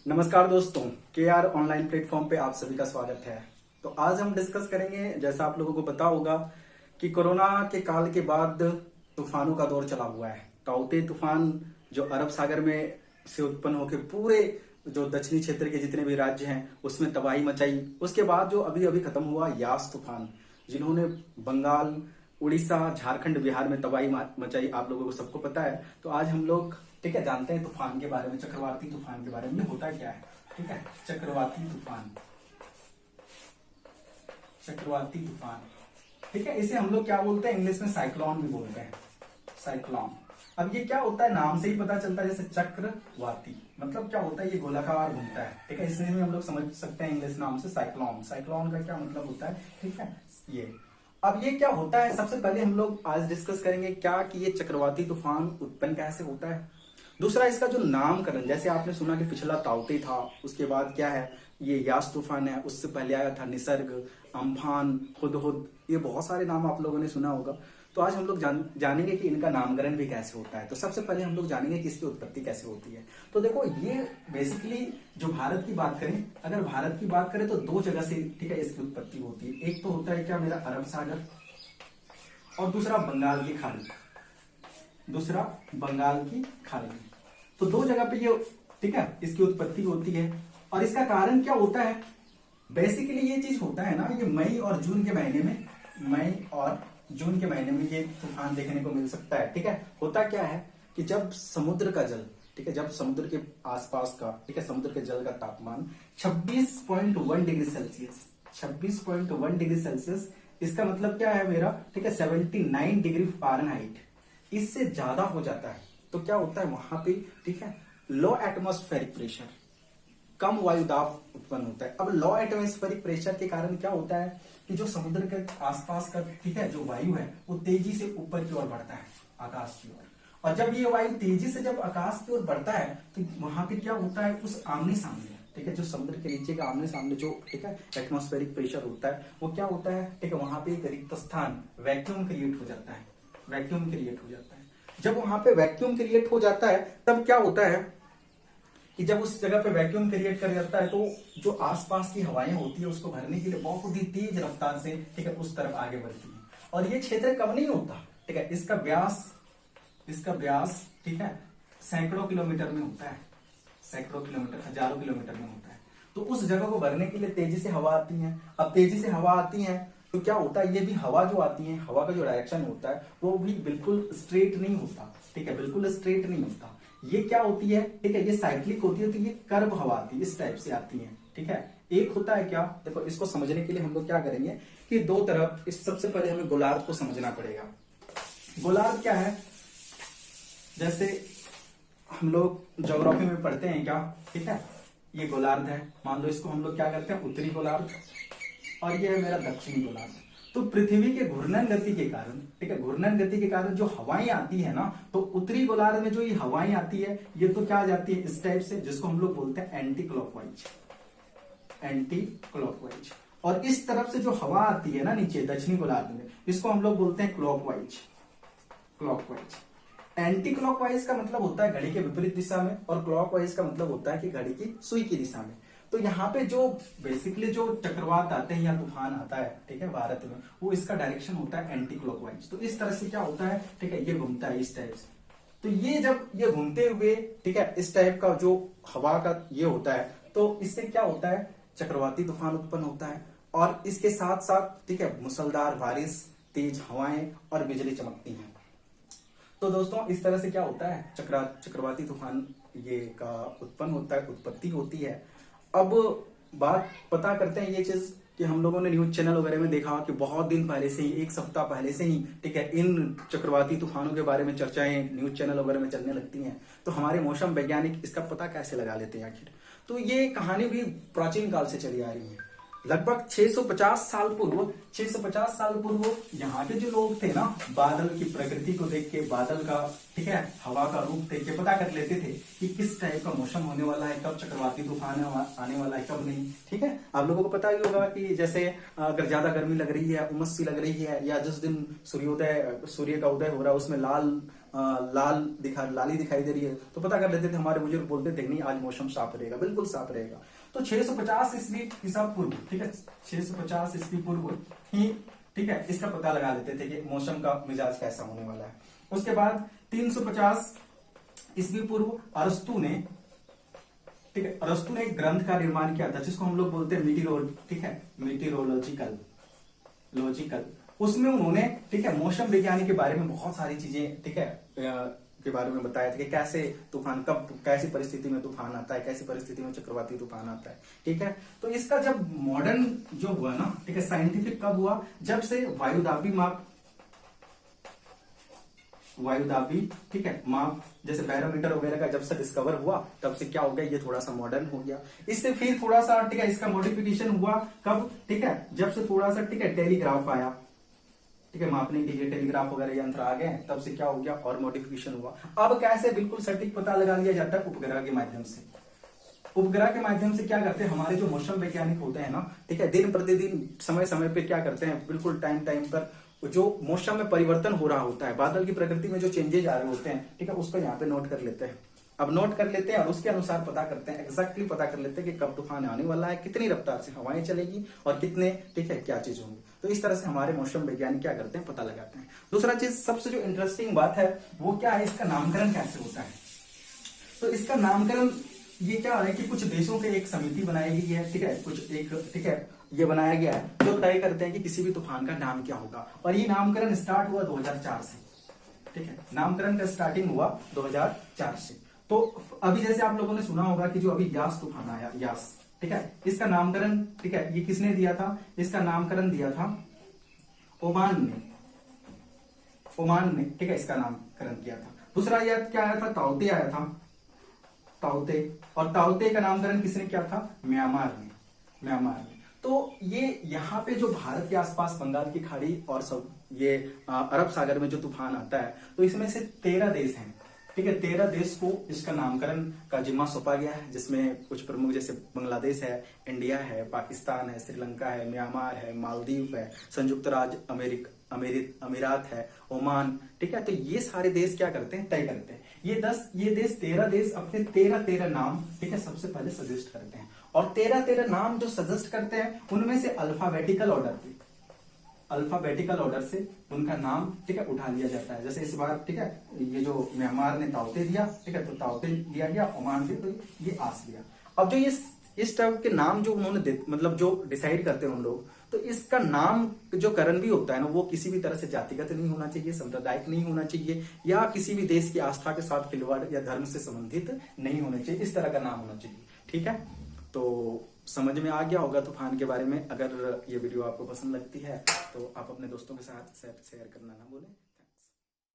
नमस्कार दोस्तों, KR online platform पे आप सभी का स्वागत है। तो आज हम डिस्कस करेंगे, जैसा आप लोगों को पता होगा कि कोरोना के काल के बाद तूफानों का दौर चला हुआ है। ताउते तूफान जो अरब सागर में से उत्पन्न होकर पूरे जो दक्षिणी क्षेत्र के जितने भी राज्य हैं उसमें तबाही मचाई। उसके बाद जो अभी अभी खत्म हुआ यास तूफान, जिन्होंने बंगाल, उड़ीसा, झारखंड, बिहार में तबाही मचाई, आप लोगों को सबको पता है। तो आज हम लोग ठीक है जानते हैं तूफान के बारे में, चक्रवाती तूफान के बारे में। होता क्या है, ठीक है, चक्रवाती तूफान। चक्रवाती तूफान, ठीक है, इसे हम लोग क्या बोलते हैं, इंग्लिश में साइक्लोन भी बोलते हैं, साइक्लोन। अब ये क्या होता है, नाम से ही पता चलता है, जैसे चक्रवाती मतलब क्या होता है, ये गोलाकार घूमता है, ठीक है। इसलिए हम लोग समझ सकते हैं इंग्लिश नाम से साइक्लोन। साइक्लोन का क्या मतलब होता है, ठीक है ये। अब ये क्या होता है, सबसे पहले हम लोग आज डिस्कस करेंगे क्या कि ये चक्रवाती तूफान उत्पन्न कैसे होता है। दूसरा, इसका जो नामकरण, जैसे आपने सुना कि पिछला ताउते था, उसके बाद क्या है ये यास तूफान है, उससे पहले आया था निसर्ग, अम्फान, हुदहुद, ये बहुत सारे नाम आप लोगों ने सुना होगा। तो आज हम लोग जानेंगे कि इनका नामकरण भी कैसे होता है। तो सबसे पहले हम लोग जानेंगे कि इसकी उत्पत्ति कैसे होती है। तो देखो, ये बेसिकली जो भारत की बात करें, अगर भारत की बात करें तो दो जगह से ठीक है इसकी उत्पत्ति होती है। एक तो होता है क्या मेरा अरब सागर, और दूसरा बंगाल की खाड़ी। दूसरा बंगाल की खाड़ी, तो दो जगह पे ये ठीक है इसकी उत्पत्ति होती है। और इसका कारण क्या होता है, बेसिकली ये चीज होता है ना, ये मई और जून के महीने में, मई और जून के महीने में ये तूफान देखने को मिल सकता है, ठीक है। होता क्या है कि जब समुद्र का जल, ठीक है, जब समुद्र के आसपास का, ठीक है, समुद्र के जल का तापमान 26.1 डिग्री सेल्सियस, 26.1 डिग्री सेल्सियस, इसका मतलब क्या है मेरा, ठीक है, 79 डिग्री फ़ारेनहाइट, इससे ज्यादा हो जाता है तो क्या होता है वहां पे, ठीक है, लो एटमॉस्फेरिक प्रेशर, कम वायु दाब उत्पन्न होता है। अब लो एटमॉस्फेरिक प्रेशर के कारण क्या होता है कि जो समुद्र के आसपास का, ठीक है, जो वायु है वो तेजी से ऊपर की ओर बढ़ता है, आकाश की ओर। और जब ये वायु तेजी से जब आकाश की ओर बढ़ता है तो वहां पे क्या होता है, उस आमने सामने, ठीक है, जो समुद्र के नीचे का आमने सामने जो, ठीक है, एटमॉस्फेरिक प्रेशर होता है, वो क्या होता है, ठीक है, वहां पे एक रिक्त स्थान, वैक्यूम क्रिएट हो जाता है, वैक्यूम क्रिएट हो जाता है। जब वहां पे वैक्यूम क्रिएट हो जाता है तब क्या होता है कि जब उस जगह पे वैक्यूम क्रिएट कर जाता है तो जो आसपास की हवाएं होती है उसको भरने के लिए बहुत ही तेज रफ्तार से, ठीक है, उस तरफ आगे बढ़ती है। और ये क्षेत्र कम नहीं होता, ठीक है, इसका व्यास, ठीक है, सैकड़ों किलोमीटर में होता है, सैकड़ों किलोमीटर, हजारों किलोमीटर में होता है। तो उस जगह को भरने के लिए तेजी से हवा आती है। अब तेजी से हवा आती है तो क्या होता है, ये भी हवा जो आती है, हवा का जो डायरेक्शन होता है वो भी बिल्कुल स्ट्रेट नहीं होता, ठीक है, बिल्कुल स्ट्रेट नहीं होता। ये क्या होती है, ठीक है, ये साइक्लिक होती है, तो ये कर्व हवा आती है, इस टाइप से आती है, ठीक है। एक होता है क्या, देखो इसको समझने के लिए हम लोग क्या करेंगे कि दो तरफ, इस सबसे पहले हमें गोलार्ध को समझना पड़ेगा। गोलार्ध क्या है, जैसे हम लोग ज्योग्राफी में पढ़ते हैं क्या, ठीक है, ये गोलार्ध है, मान लो इसको हम लोग क्या करते हैं, उत्तरी गोलार्ध, और ये है मेरा दक्षिणी गोलार्ध। तो पृथ्वी के घूर्णन गति के कारण, ठीक है, घूर्णन गति के कारण जो हवाएं आती है ना, तो उत्तरी गोलार्ध में जो ये हवाएं आती है ये तो क्या आ जाती है इस टाइप से, जिसको हम लोग बोलते हैं एंटी क्लॉकवाइज, एंटी क्लॉकवाइज। और इस तरफ से जो हवा आती है ना नीचे दक्षिणी गोलार्ध में, इसको हम लोग बोलते हैं क्लॉकवाइज, क्लॉकवाइज। एंटी क्लॉकवाइज का मतलब होता है घड़ी के विपरीत दिशा में, और क्लॉकवाइज का मतलब होता है कि घड़ी की सुई की दिशा में। तो यहाँ पे जो बेसिकली जो चक्रवात आते हैं या तूफान आता है, ठीक है, भारत में, वो इसका डायरेक्शन होता है एंटी क्लॉकवाइज। तो इस तरह से क्या होता है, ठीक है, ये घूमता है इस टाइप से। तो ये जब ये घूमते हुए, ठीक है, इस टाइप का जो हवा का ये होता है, तो इससे क्या होता है, चक्रवाती तूफान उत्पन्न होता है। और इसके साथ साथ, ठीक है, मूसलाधार बारिश, तेज हवाएं और बिजली चमकती है। तो दोस्तों इस तरह से क्या होता है, चक्रवाती तूफान ये का उत्पन्न होता है, उत्पत्ति होती है। अब बात पता करते हैं ये चीज कि हम लोगों ने न्यूज चैनल वगैरह में देखा कि बहुत दिन पहले से ही, एक सप्ताह पहले से ही, ठीक है, इन चक्रवाती तूफानों के बारे में चर्चाएं न्यूज चैनल वगैरह में चलने लगती हैं। तो हमारे मौसम वैज्ञानिक इसका पता कैसे लगा लेते हैं आखिर। तो ये कहानी भी प्राचीन काल से चली आ रही है। लगभग 650 साल पूर्व, 650 साल पूर्व यहाँ के जो लोग थे ना, बादल की प्रकृति को देख के, बादल का, ठीक है, हवा का रूप देख के पता कर लेते थे कि किस टाइप का मौसम होने वाला है, कब चक्रवाती तूफान आने वाला है, कब नहीं, ठीक है। आप लोगों को पता ही होगा कि जैसे अगर ज्यादा गर्मी लग रही है, उमस सी लग रही है, या जिस दिन सूर्य का उदय हो रहा है उसमें लाल लाली दिखाई दे रही है तो पता कर लेते थे, हमारे बुजुर्ग बोलते थे नहीं आज मौसम साफ रहेगा, बिल्कुल साफ रहेगा। तो 650 ईस्वी ईसा पूर्व, ठीक है, 650 ईस्वी पूर्व ही, ठीक है, इसका पता लगा लेते थे कि मौसम का मिजाज कैसा होने वाला है। उसके बाद 350 ईस्वी पूर्व अरस्तु ने, ठीक है, अरस्तु ने एक ग्रंथ का निर्माण किया था जिसको हम लोग बोलते हैं ठीक है, मीटीरोलॉजिकल लॉजिकल। उसमें उन्होंने, ठीक है, मौसम विज्ञान के बारे में बहुत सारी चीजें, ठीक है, के बारे में बताया था कि कैसे तूफान, कब कैसी परिस्थिति में तूफान आता है, कैसी परिस्थिति में चक्रवाती तूफान आता है, ठीक है। तो इसका जब मॉडर्न जो हुआ ना, ठीक है, साइंटिफिक कब हुआ, जब से वायुदाबी, ठीक है, माप जैसे बैरोमीटर वगैरह का जब से डिस्कवर हुआ तब से क्या हो गया, ये थोड़ा सा मॉडर्न हो गया। इससे फिर थोड़ा सा, ठीक है, इसका मॉडिफिकेशन हुआ कब, ठीक है, जब से थोड़ा सा, ठीक है, टेलीग्राफ आया, ठीक है, मापने के लिए टेलीग्राफ वगैरह यंत्र आ गए, तब से क्या हो गया और मॉडिफिकेशन हुआ। अब कैसे बिल्कुल सटीक पता लगा लिया जाता है, उपग्रह के माध्यम से। उपग्रह के माध्यम से क्या करते हैं हमारे जो मौसम वैज्ञानिक होते हैं ना, ठीक है, दिन प्रतिदिन समय समय पे क्या करते हैं, बिल्कुल टाइम टाइम पर जो मौसम में परिवर्तन हो रहा होता है, बादल की प्रकृति में जो चेंजेस आ रहे होते हैं, ठीक है, उसको यहाँ पे नोट कर लेते हैं। अब नोट कर लेते हैं और उसके अनुसार पता करते हैं, एग्जैक्टली पता कर लेते हैं कि कब तूफान आने वाला है, कितनी रफ्तार से हवाएं चलेगी और कितने, ठीक है, क्या चीज होंगी। तो इस तरह से हमारे मौसम वैज्ञानिक क्या करते हैं, पता लगाते हैं। दूसरा चीज, सबसे जो इंटरेस्टिंग बात है वो क्या है, इसका नामकरण कैसे होता है। तो इसका नामकरण ये क्या है कि कुछ देशों की एक समिति बनाई गई है, ठीक है, कुछ एक, ठीक है, ये बनाया गया है जो तय करते हैं कि किसी भी तूफान का नाम क्या होगा। और ये नामकरण स्टार्ट हुआ 2004 से, ठीक है, नामकरण का स्टार्टिंग हुआ 2004 से। तो अभी जैसे आप लोगों ने सुना होगा कि जो अभी यास तूफान आया, यास, ठीक है, इसका नामकरण, ठीक है, ये किसने दिया था, इसका नामकरण दिया था ओमान ने, ठीक है, इसका नामकरण किया था। दूसरा यह क्या आया था, ताउते आया था, ताउते, और ताउते का नामकरण किसने किया था, म्यांमार ने। तो ये यहाँ पे जो भारत के आसपास बंगाल की खाड़ी और सब ये अरब सागर में जो तूफान आता है, तो इसमें से 13 देश हैं, ठीक है, 13 देश को इसका नामकरण का जिम्मा सौंपा गया है, जिसमें कुछ प्रमुख जैसे बांग्लादेश है, इंडिया है, पाकिस्तान है, श्रीलंका है, म्यांमार है, मालदीव है, संयुक्त राज्य अमीरात है, ओमान, ठीक है। तो ये सारे देश क्या करते हैं, तय करते हैं। ये देश 13 देश अपने 13 नाम, ठीक है, सबसे पहले सजेस्ट करते हैं। और 13 नाम जो सजेस्ट करते हैं उनमें से अल्फाबेटिकल ऑर्डर से उनका नाम, ठीक है, उठा लिया जाता है। जैसे इस बार, ठीक है, ये जो म्यांमार ने ताउते दिया, ठीक है, तो ताउते लिया गया, ओमान से तो ये आस लिया। अब जो ये इस टाइप के नाम जो उन्होंने मतलब जो डिसाइड करते हैं उन लोग, तो इसका नाम जो करण भी होता है ना, वो किसी भी तरह से जातिगत नहीं होना चाहिए, सांप्रदायिक नहीं होना चाहिए, या किसी भी देश की आस्था के साथ खिलवाड़ या धर्म से संबंधित नहीं होना चाहिए, इस तरह का नाम होना चाहिए, ठीक है। तो समझ में आ गया होगा तूफान के बारे में। अगर ये वीडियो आपको पसंद लगती है तो आप अपने दोस्तों के साथ शेयर करना ना भूलें।